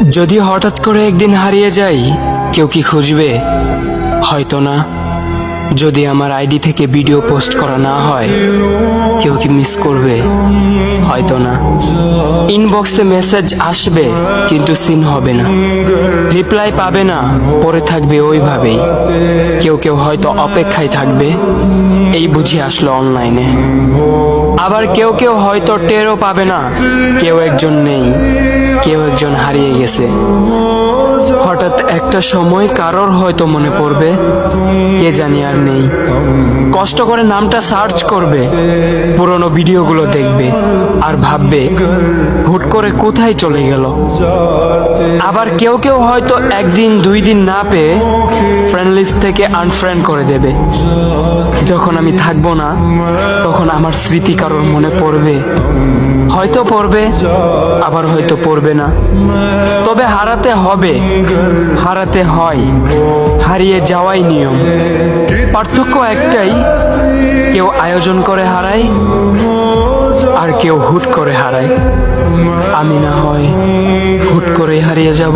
যদি হঠাৎ করে একদিন হারিয়ে যাই, কেউ কি খুঁজবে? হয়তো না। যদি আমার আইডি থেকে ভিডিও পোস্ট করা না হয়, কেউ কি মিস করবে? হয়তো না। ইনবক্সে মেসেজ আসবে কিন্তু সিন হবে না, রিপ্লাই পাবে না, পরে থাকবে ওইভাবেই। কেউ কেউ হয়তো অপেক্ষায় থাকবে, এই বুঝি আসলো অনলাইনে। আবার কেউ কেউ হয়তো টেরও পাবে না কেউ একজন নেই, কেউ একজন হারিয়ে গেছে। হঠাৎ একটা সময় কারোর হয়তো মনে পড়বে, কে জানি আর নেই। কষ্ট করে নামটা সার্চ করবে, পুরনো ভিডিওগুলো দেখবে আর ভাববে হুট করে কোথায় চলে গেল। আবার কেউ কেউ হয়তো একদিন দুই দিন না পেয়ে ফ্রেন্ড লিস্ট থেকে আনফ্রেন্ড করে দেবে। যখন আমি থাকবো না, তখন আমার স্মৃতি কারোর মনে পড়বে, হয়তো পড়বে, আবার হয়তো পড়বে না। তবে হারাতে হবে, হারাতে হয়, হারিয়ে যাওয়াই নিয়ম। পার্থক্য একটাই, কেউ আয়োজন করে হারায় আর কেউ হুট করে হারায়। আমি না হয় হুট করে হারিয়ে যাব।